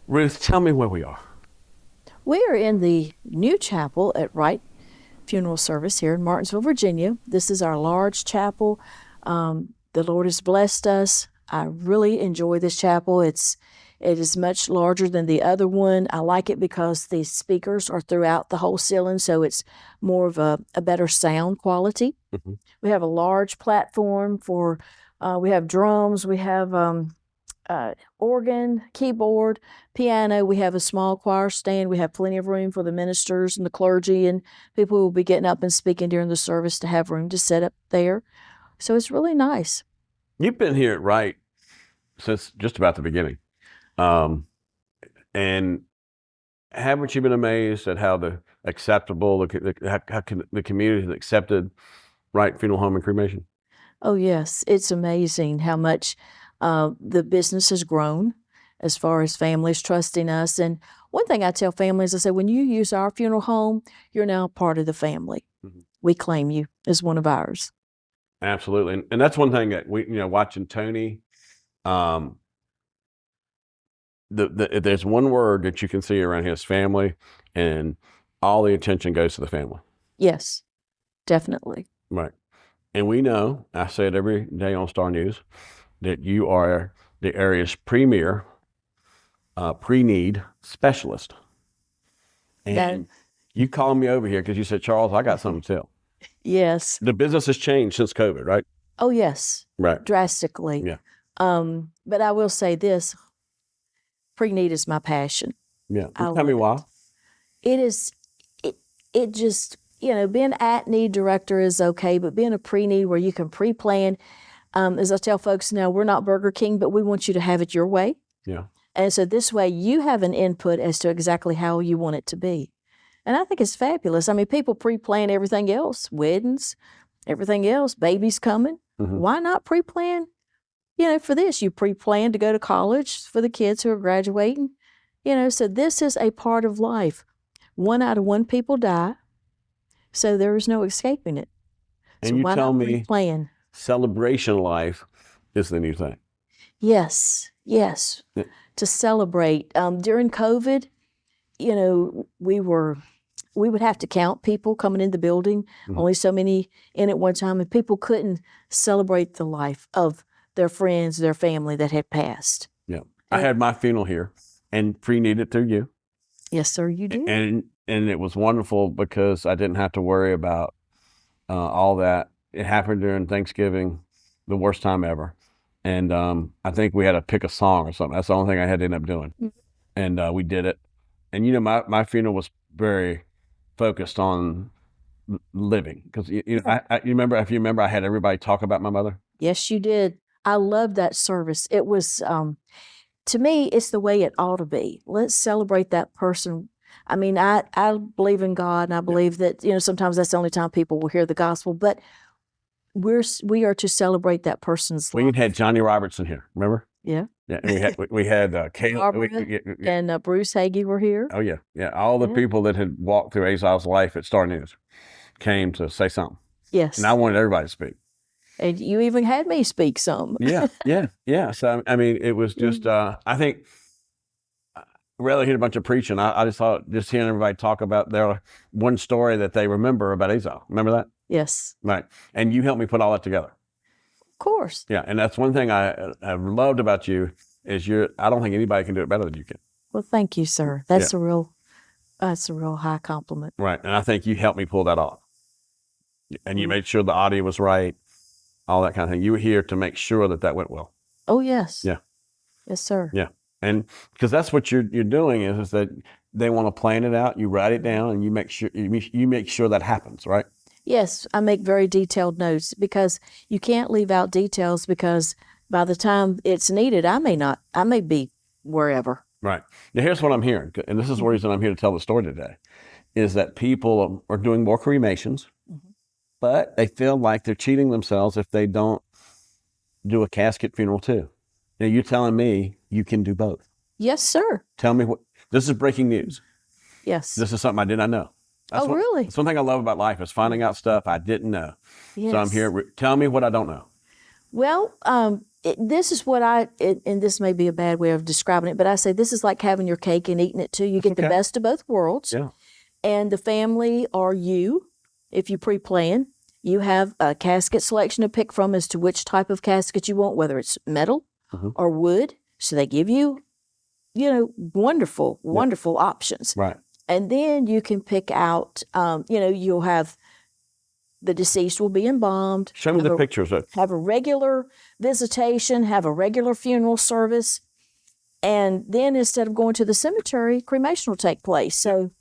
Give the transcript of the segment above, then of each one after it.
Ruth, tell me where we are. We are in the new chapel at Wright Funeral Service here in Martinsville, Virginia. This is our large chapel. The Lord has blessed us. I really enjoy this chapel. It is much larger than the other one. I like it because the speakers are throughout the whole ceiling, so it's more of a better sound quality. Mm-hmm. We have a large platform for. We have drums. We have organ, keyboard, piano. We have a small choir stand. We have plenty of room for the ministers and the clergy and people who will be getting up and speaking during the service to have room to set up there. So it's really nice. You've been here at Wright since just about the beginning. And haven't you been amazed at how how the community has accepted Wright Funeral Home and Cremation? Oh, yes. It's amazing how much the business has grown as far as families trusting us. And one thing I tell families, I say, when you use our funeral home, you're now part of the family. Mm-hmm. We claim you as one of ours. Absolutely. And that's one thing that watching Tony, there's one word that you can see around his family, and all the attention goes to the family. Yes, definitely. Right. And we know, I say it every day on Star News, that you are the area's premier pre-need specialist. And you called me over here because you said, Charles, I got something to tell. Yes. The business has changed since COVID, right? Oh, yes. Right. Drastically. Yeah. But I will say this, pre-need is my passion. Yeah. Tell me why. It is, it just, being at-need director is okay, but being a pre-need where you can pre-plan, as I tell folks now, we're not Burger King, but we want you to have it your way. Yeah. And so this way you have an input as to exactly how you want it to be. And I think it's fabulous. I mean, people pre-plan everything else, weddings, everything else, babies coming. Mm-hmm. Why not pre-plan? For this, you pre-plan to go to college for the kids who are graduating. So this is a part of life. 1 out of 1 people die, so there is no escaping it. And so you why tell not me pre-plan? Celebration life is the new thing. Yes. Yeah. To celebrate. During COVID, we would have to count people coming in the building, mm-hmm. only so many in at one time, and people couldn't celebrate the life of their friends, their family that had passed. Yeah. I had my funeral here and pre-needed through you. Yes, sir, you did. And it was wonderful because I didn't have to worry about all that. It happened during Thanksgiving, the worst time ever. And I think we had to pick a song or something. That's the only thing I had to end up doing. Mm-hmm. And we did it. And, my funeral was very focused on living. Because, you remember, if you remember, I had everybody talk about my mother. Yes, you did. I loved that service. It was, to me, it's the way it ought to be. Let's celebrate that person. I mean, I believe in God, and I believe that, sometimes that's the only time people will hear the gospel, but we are to celebrate that person's life. We had Johnny Robertson here, remember? Yeah. Yeah, and we had Caleb and Bruce Hagee were here. Oh yeah, yeah. All the people that had walked through Azal's life at Star News came to say something. Yes. And I wanted everybody to speak. And you even had me speak some. Yeah. So I mean, it was just I think I rarely hear a bunch of preaching. I just thought just hearing everybody talk about their one story that they remember about Azal. Remember that? Yes. Right. And you helped me put all that together. Of course. Yeah, and that's one thing I loved about you is I don't think anybody can do it better than you can. Well, thank you, sir. That's a real high compliment. Right, and I think you helped me pull that off. And you made sure the audio was right, all that kind of thing. You were here to make sure that went well. Oh, yes. Yeah. Yes, sir. Yeah, and because that's what you're doing is that they want to plan it out, you write it down, and you make sure that happens, right? Yes, I make very detailed notes because you can't leave out details because by the time it's needed, I may be wherever. Right. Now, here's what I'm hearing, and this is the reason I'm here to tell the story today, is that people are doing more cremations, mm-hmm. but they feel like they're cheating themselves if they don't do a casket funeral too. Now, you're telling me you can do both. Yes, sir. Tell me this is breaking news. Yes. This is something I did not know. Really? That's one thing I love about life is finding out stuff I didn't know. Yes. So I'm here. Tell me what I don't know. Well, this is what and this may be a bad way of describing it, but I say this is like having your cake and eating it too. You get the best of both worlds. Yeah. And the family or you, if you pre-plan, you have a casket selection to pick from as to which type of casket you want, whether it's metal or wood. So they give you, wonderful, wonderful options. Right. And then you can pick out, you'll have the deceased will be embalmed. Show me the pictures. Have a regular visitation, have a regular funeral service. And then instead of going to the cemetery, cremation will take place. So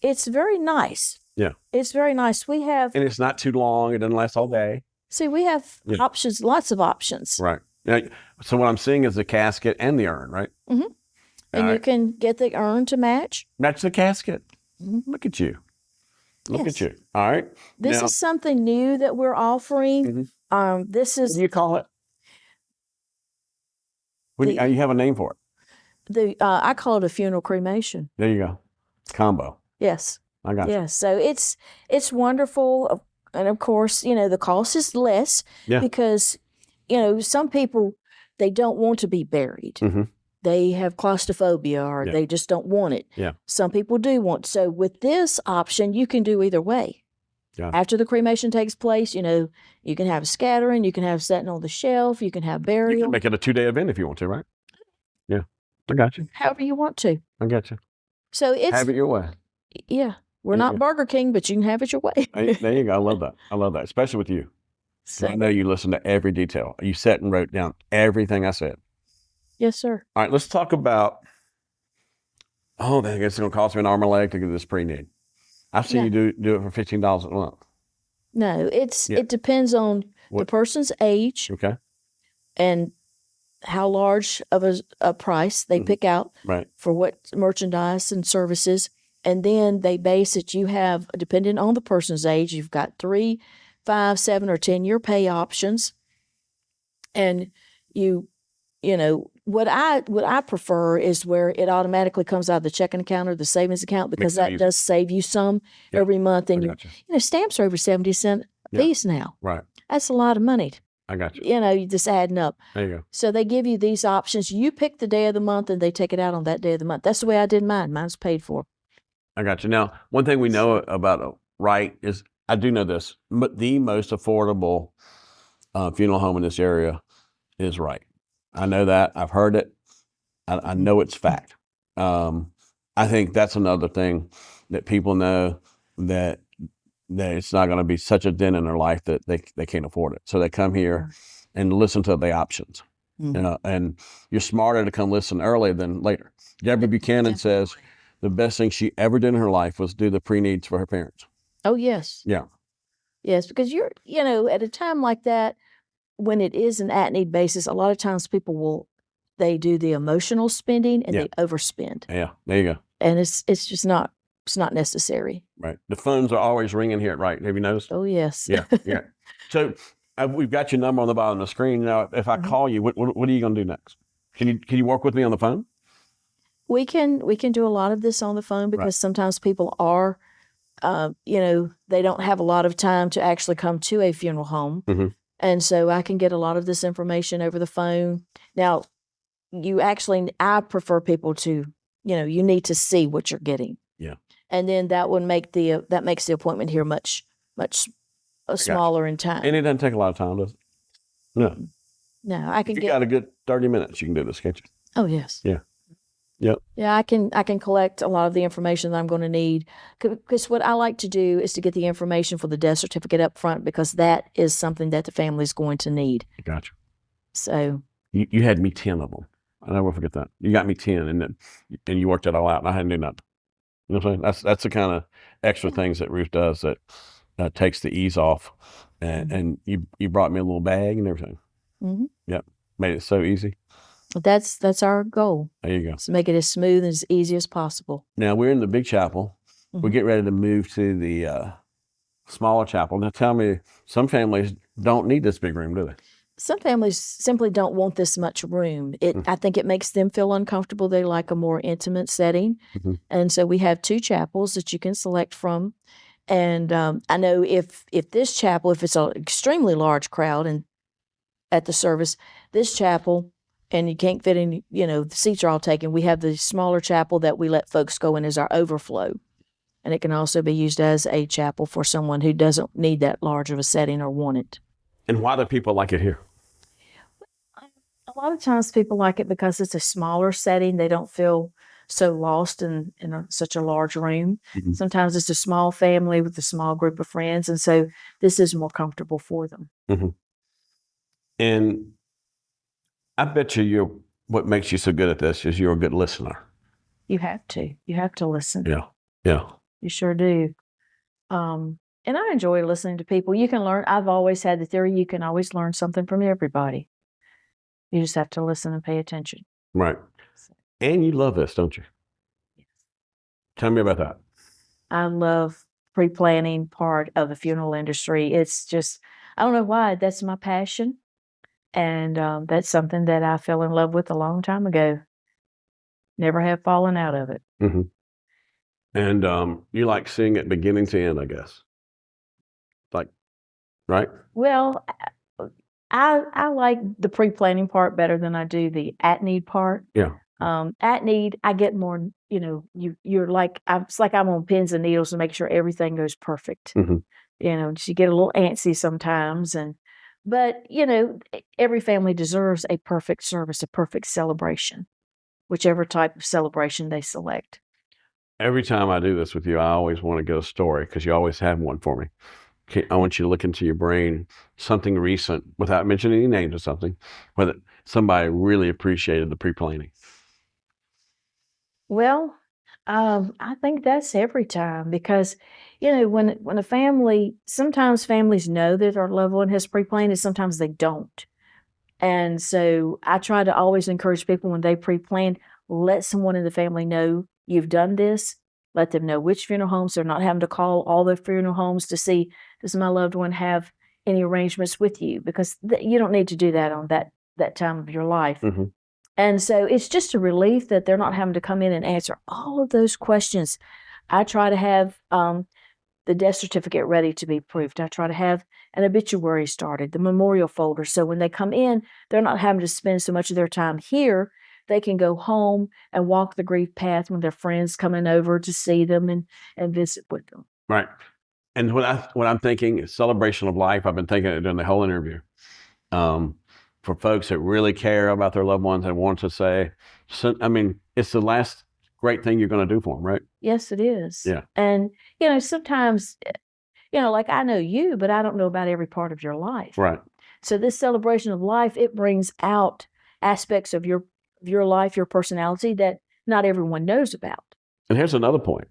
it's very nice. Yeah. It's very nice. We have... And it's not too long. It doesn't last all day. See, we have options, lots of options. Right. Now, so what I'm seeing is the casket and the urn, right? Mm-hmm. And you can get the urn to match. Match the casket. Look at you. Look at you. All right. This is something new that we're offering. This is... What do you call it? You have a name for it. I call it a funeral cremation. There you go. Combo. Yes. I got you. Yes. So it's wonderful. And of course, the cost is less because, some people, they don't want to be buried. Mm-hmm. They have claustrophobia or they just don't want it. Yeah. Some people do want. So with this option, you can do either way. Yeah. After the cremation takes place, you can have scattering, you can have setting on the shelf, you can have burial. You can make it a 2-day event if you want to, right? Yeah. I got you. However you want to. I got you. So have it your way. Yeah. We're not Burger King, but you can have it your way. There you go. I love that. I love that, especially with you. So, I know you listen to every detail. You sat and wrote down everything I said. Yes, sir. All right, let's talk about, I guess it's going to cost me an arm and a leg to get this pre-need. I've seen you do it for $15 a month. No, it depends on the person's age and how large of a price they pick out for what merchandise and services. And then they base it, you have, depending on the person's age, you've got 3, 5, 7, or 10-year pay options. And what I prefer is where it automatically comes out of the checking account or the savings account, because that does save you some every month. And stamps are over 70 cents a piece now. Right. That's a lot of money. I got you. You're just adding up. There you go. So they give you these options. You pick the day of the month and they take it out on that day of the month. That's the way I did mine. Mine's paid for. I got you. Now, one thing we know about Wright is, I do know this, but the most affordable funeral home in this area is Wright. I know that. I've heard it. I know it's fact. I think that's another thing that people know, that it's not going to be such a dent in their life that they can't afford it. So they come here and listen to the options. And you're smarter to come listen early than later. Deborah Buchanan says the best thing she ever did in her life was do the pre-needs for her parents. Oh, yes. Yeah. Yes, because you're, at a time like that, when it is an at-need basis, a lot of times people they do the emotional spending and they overspend. Yeah, there you go. And it's just not, it's not necessary. Right. The phones are always ringing here at Wright. Have you noticed? Oh, yes. Yeah. So we've got your number on the bottom of the screen. Now, if I call you, what are you going to do next? Can you work with me on the phone? We can do a lot of this on the phone because sometimes people are, they don't have a lot of time to actually come to a funeral home. Mm-hmm. And so I can get a lot of this information over the phone. Now, I prefer people to, you need to see what you're getting. Yeah. And then that makes the appointment here much smaller in time. And it doesn't take a lot of time, does it? No. No, I can if you got a good 30 minutes, you can do this, can't you? Oh, yes. Yeah. Yep. Yeah, I can collect a lot of the information that I'm going to need, because what I like to do is to get the information for the death certificate up front, because that is something that the family is going to need. Gotcha. So you had me 10 of them. I never forget that. You got me 10, and you worked it all out, and I hadn't do nothing. You know what I'm saying? That's the kind of extra things that Ruth does that takes the ease off, and you brought me a little bag and everything. Mm-hmm. Yep, made it so easy. That's our goal. There you go. To make it as smooth and as easy as possible. Now, we're in the big chapel. Mm-hmm. We get ready to move to the smaller chapel. Now, tell me, some families don't need this big room, do they? Some families simply don't want this much room. I think it makes them feel uncomfortable. They like a more intimate setting. Mm-hmm. And so we have 2 chapels that you can select from. And I know if this chapel, if it's an extremely large crowd, and at the service. This chapel, and you can't fit in, the seats are all taken. We have the smaller chapel that we let folks go in as our overflow. And it can also be used as a chapel for someone who doesn't need that large of a setting or want it. And why do people like it here? A lot of times people like it because it's a smaller setting. They don't feel so lost in such a large room. Mhm. Sometimes it's a small family with a small group of friends, and so this is more comfortable for them. Mhm. And I bet what makes you so good at this is you're a good listener. You have to. You have to listen. Yeah. Yeah. You sure do. And I enjoy listening to people. You can learn. I've always had the theory you can always learn something from everybody. You just have to listen and pay attention. Right. And you love this, don't you? Yes. Tell me about that. I love pre-planning part of the funeral industry. It's just, I don't know why, that's my passion. And that's something that I fell in love with a long time ago. Never have fallen out of it. Mm-hmm. And you like seeing it beginning to end, I guess. Like, right? Well, I like the pre-planning part better than I do the at-need part. Yeah. At-need, I get more, you're like, it's like I'm on pins and needles to make sure everything goes perfect. Mm-hmm. You get a little antsy sometimes. But every family deserves a perfect service, a perfect celebration, whichever type of celebration they select. Every time I do this with you, I always want to get a story because you always have one for me. I want you to look into your brain, something recent, without mentioning any names or something, whether somebody really appreciated the pre-planning. Well, I think that's every time because, when a family, sometimes families know that their loved one has pre-planned and sometimes they don't. And so I try to always encourage people when they pre-plan, let someone in the family know you've done this. Let them know which funeral homes. They're not having to call all the funeral homes to see, does my loved one have any arrangements with you? Because you don't need to do that on that time of your life. Mm-hmm. And so it's just a relief that they're not having to come in and answer all of those questions. I try to have the death certificate ready to be approved. I try to have an obituary started, the memorial folder. So when they come in, they're not having to spend so much of their time here. They can go home and walk the grief path when their friends coming over to see them and visit with them. Right. And what I'm thinking is celebration of life. I've been thinking it during the whole interview. For folks that really care about their loved ones and want to say, it's the last great thing you're going to do for them, right? Yes, it is. Yeah. And, sometimes, like I know you, but I don't know about every part of your life. Right. So this celebration of life, it brings out aspects of your life, your personality that not everyone knows about. And here's another point,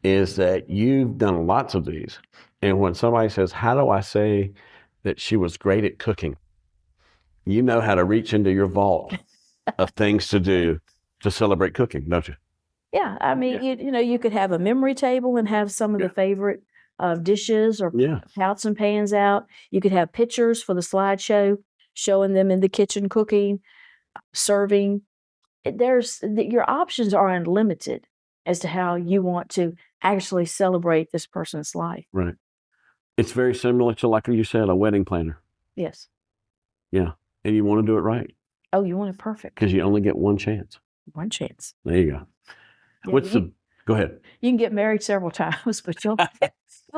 is that you've done lots of these. And when somebody says, how do I say that she was great at cooking? You know how to reach into your vault of things to do to celebrate cooking, don't you? Yeah. I mean, you could have a memory table and have some of the favorite dishes or pots and pans out. You could have pictures for the slideshow, showing them in the kitchen cooking, serving. Your options are unlimited as to how you want to actually celebrate this person's life. Right. It's very similar to, like you said, a wedding planner. Yes. Yeah. And you want to do it right. Oh, you want it perfect. Because you only get one chance. One chance. There you go. Yeah, Go ahead. You can get married several times, but you'll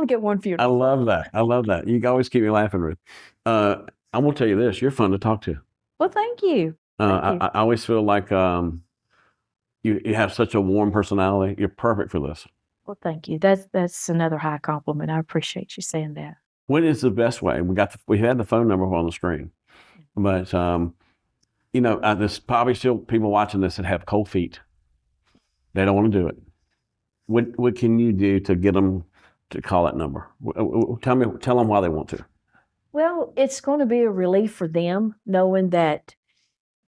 get one funeral. I love that. You always keep me laughing, Ruth. I'm going to tell you this. You're fun to talk to. Well, thank you. I always feel like you have such a warm personality. You're perfect for this. Well, thank you. That's another high compliment. I appreciate you saying that. What is the best way? We had the phone number on the screen, but there's probably still people watching this that have cold feet. They don't want to do it. What can you do to get them to call that number? Tell them why they want to. Well, it's going to be a relief for them knowing that,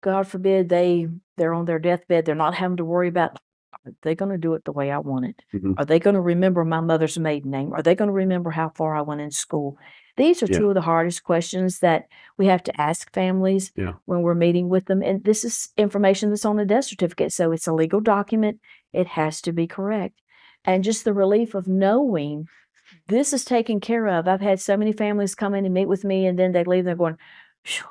God forbid, they're on their deathbed. They're not having to worry about, are they going to do it the way I want it? Mm-hmm. Are they going to remember my mother's maiden name? Are they going to remember how far I went in school? These are two of the hardest questions that we have to ask families when we're meeting with them. And this is information that's on the death certificate. So it's a legal document. It has to be correct. And just the relief of knowing this is taken care of. I've had so many families come in and meet with me, and then they leave, they're going,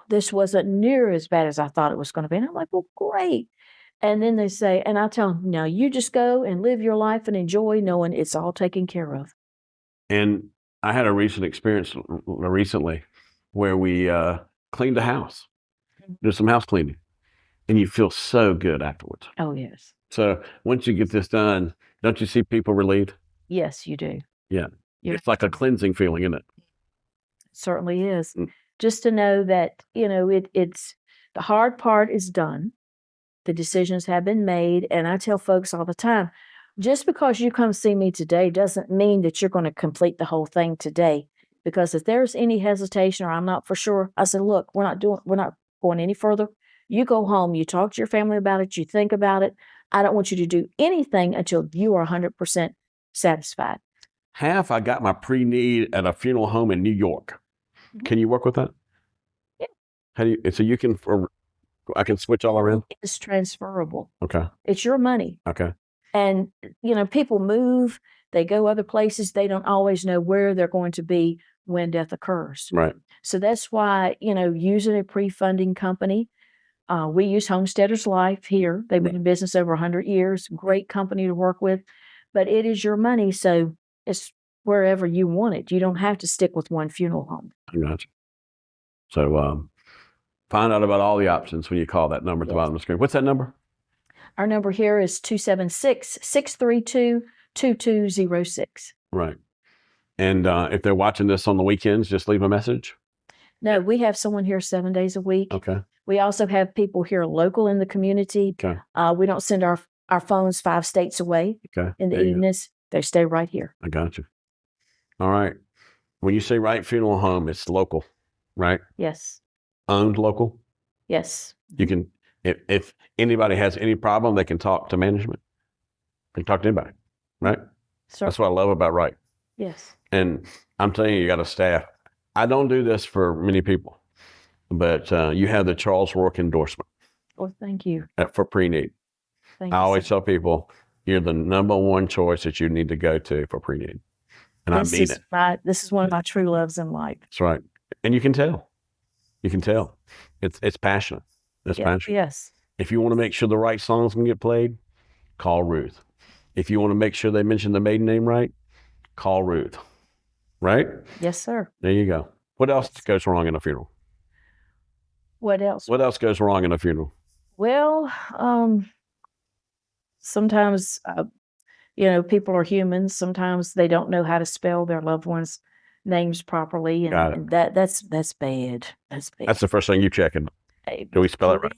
this wasn't near as bad as I thought it was going to be. And I'm like, well, great. And then they say, and I tell them, now you just go and live your life and enjoy knowing it's all taken care of. And I had a recent experience recently where we cleaned a house, did some house cleaning, and you feel so good afterwards. Oh, yes. So once you get this done, don't you see people relieved? Yes, you do. Yeah. You It's like a cleansing feeling, isn't it? certainly is. Mm. Just to know that, it's the hard part is done. The decisions have been made. And I tell folks all the time, just because you come see me today doesn't mean that you're going to complete the whole thing today. Because if there's any hesitation or I'm not for sure, I said, look, we're not going any further. You go home, you talk to your family about it, you think about it. I don't want you to do anything until you are 100% satisfied. I got my pre-need at a funeral home in New York. Mhm. Can you work with that? Yeah. So you can, I can switch all around? It's transferable. Okay. It's your money. Okay. And, people move, they go other places. They don't always know where they're going to be when death occurs. Right. So that's why, using a pre-funding company, we use Homesteaders Life here. They've been in business over 100 years. Great company to work with. But it is your money, so it's wherever you want it. You don't have to stick with one funeral home. I got you. So find out about all the options when you call that number at the bottom of the screen. What's that number? Our number here is 276-632-2206. Right. And if they're watching this on the weekends, just leave a message. No, we have someone here 7 days a week. Okay. We also have people here local in the community. Okay. We don't send our phones 5 states away Okay. in the evenings. They stay right here. I got you. All right. When you say Wright Funeral Home, it's local, right? Yes. Owned local? Yes. You can, if anybody has any problem, they can talk to management. They can talk to anybody, right? Sir. That's what I love about Wright. Yes. And I'm telling you, you got a staff. I don't do this for many people, but you have the Charles Rourke endorsement. Well, thank you. For pre-need. Thank I you. always tell people, you're the number one choice that you need to go to for pre-need. And I mean it. This is one of my true loves in life. That's right. And you can tell. You can tell. It's passionate. It's passionate. Yes. If you want to make sure the right songs can get played, call Ruth. If you want to make sure they mention the maiden name right, call Ruth. Right? Yes, sir. There you go. What else goes wrong in a funeral? What else? What else goes wrong in a funeral? Well, sometimes, people are humans. Sometimes they don't know how to spell their loved ones' names properly, and that's bad. That's bad. That's the first thing you check. Hey, do we spell it right?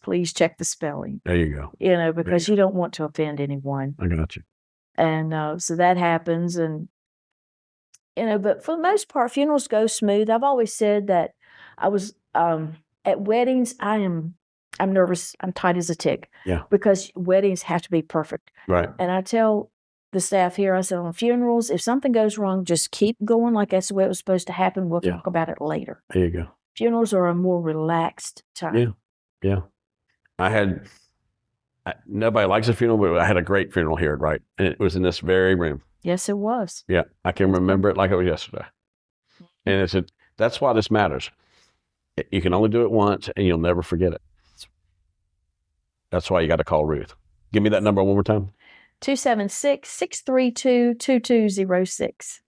Please check the spelling. There you go. Because you don't want to offend anyone. I got you. And so that happens, and but for the most part, funerals go smooth. I've always said that I was at weddings. I'm nervous. I'm tight as a tick. Yeah. Because weddings have to be perfect. Right. And I tell the staff here, I said, on funerals, if something goes wrong, just keep going like that's the way it was supposed to happen. We'll talk about it later. There you go. Funerals are a more relaxed time. Yeah. Yeah. Nobody likes a funeral, but I had a great funeral here at Wright. And it was in this very room. Yes, it was. Yeah. I can remember it like it was yesterday. And that's why this matters. You can only do it once and you'll never forget it. That's why you got to call Ruth. Give me that number one more time. 276-632-2206.